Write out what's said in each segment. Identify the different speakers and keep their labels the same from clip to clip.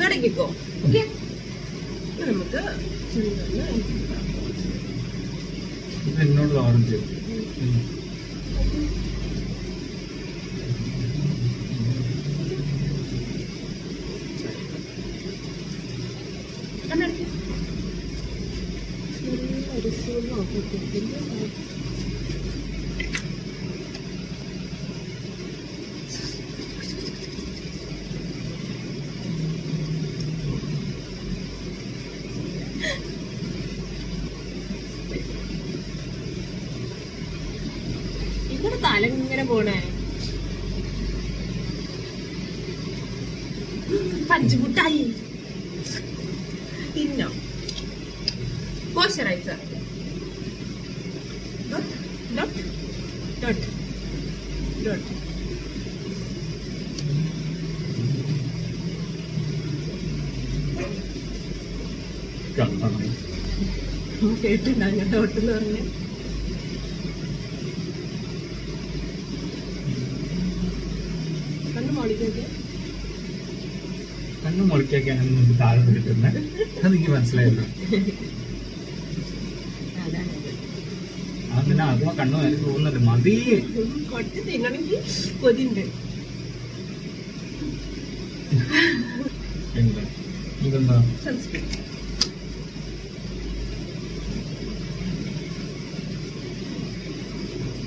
Speaker 1: നടക്കിക്കോ. Okay, നമുക്ക്
Speaker 2: എന്നോട് orange
Speaker 1: ഇങ്ങനെ തലം ഇങ്ങനെ പോണേ. പഞ്ചമുട്ടായി തിന്നോ? മോയ്സ്ചറൈസർ കേട്ടിട്ടുണ്ടാകും ഡോട്ടെന്ന് പറഞ്ഞ്.
Speaker 2: കണ്ണു മുളിക്കൊക്കെ അങ്ങനെ താഴെ കിട്ടുന്നത് അതെനിക്ക് മനസ്സിലായല്ലോ. പിന്നെ അതും കണ്ണു എനിക്ക് തോന്നുന്നുണ്ട് മതി
Speaker 1: കുറച്ച് തിന്നണമെങ്കിൽ കൊതിണ്ട്.
Speaker 2: ഇതെന്താ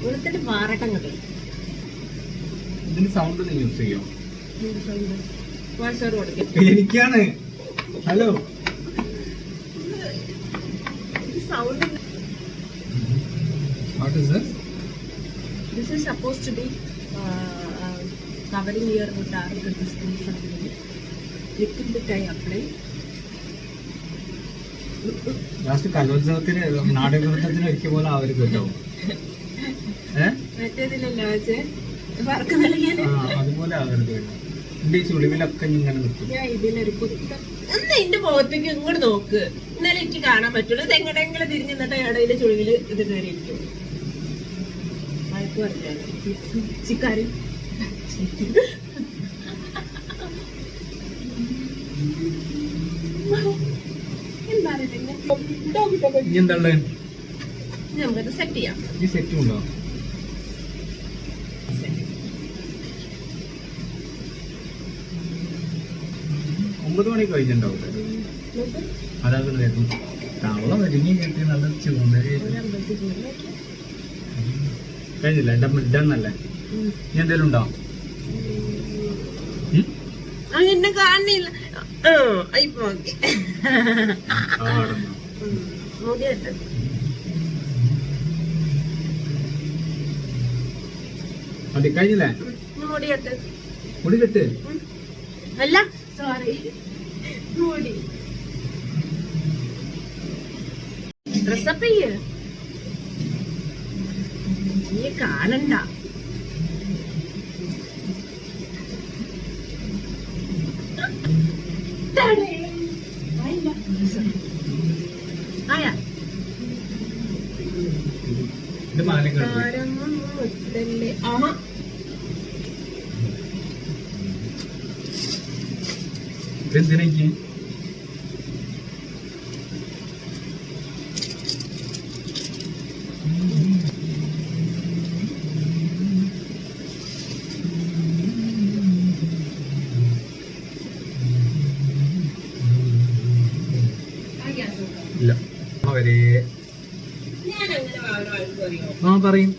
Speaker 1: വെളുത്തിട്ട് മാറട്ടം കിട്ടും.
Speaker 2: ഇതിന് സൗണ്ട് നീ യൂസ് ചെയ്യോ?
Speaker 1: എനിക്കാണ്.
Speaker 2: Hello
Speaker 1: sound.
Speaker 2: What is this?
Speaker 1: This is supposed to be covering your target distance something. Little bit I apply.
Speaker 2: Last കലോത്സവത്തിന് നാടകോത്സവത്തിന് ഒരിക്കൽ പോലെ ആവരുത് കേട്ടോ.
Speaker 1: മറ്റേതിലല്ലോ
Speaker 2: അതുപോലെ ആവരുത് കേട്ടോ. എന്റെ ഈ ചുളിവിലൊക്കെ ഇങ്ങനെ നിൽക്കും.
Speaker 1: ഞാൻ ഇതിലൊരു കുത്തം ഒന്ന് എന്റെ മുഖത്തേക്ക് ഇങ്ങോട്ട് നോക്ക്. ഇന്നലെ എനിക്ക് കാണാൻ പറ്റുള്ളൂ. ഇത് എങ്ങടെങ്കിലും തിരിഞ്ഞു നിന്നിട്ട് ഇടയിലെ ചുളിവില് ഇത് കയറിയിരിക്കും. ചിക്കാരി
Speaker 2: എന്താ
Speaker 1: നമുക്കത് സെറ്റ് ചെയ്യാം.
Speaker 2: ഈ സെറ്റും ഉണ്ടോ? 9 മണി കഴിഞ്ഞിട്ടുണ്ടാവും. അതാകുന്നു തവള ഒരുങ്ങി കിട്ടി നല്ല ചൂണ്ടേ കഴിഞ്ഞില്ല. ഇതാന്നല്ലേ ഇനി എന്തേലും ഉണ്ടോ?
Speaker 1: എന്നെ കാണില്ല.
Speaker 2: മതി കഴിഞ്ഞില്ലേ? മുടി കെട്ട്.
Speaker 1: അല്ല സോറി, മുടി ഡ്രസ്സപ്പ് ചെയ്യ്. നീ കാണണ്ട. ആയാ
Speaker 2: ഇതെന്തിനേക്ക് ഇല്ല അവരെ പറയും.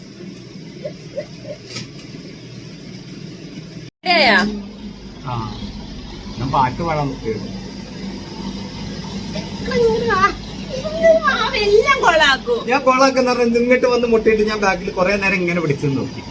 Speaker 2: ഞാൻ പാട്ട് പാടാൻ നോക്കിയിരുന്നു. ഞാൻ കൊളാക്കുന്ന പറഞ്ഞ ഇങ്ങോട്ട് വന്ന് മുട്ടിയിട്ട് ഞാൻ ബാക്കിൽ കുറെ നേരം ഇങ്ങനെ പിടിച്ചു നോക്കി.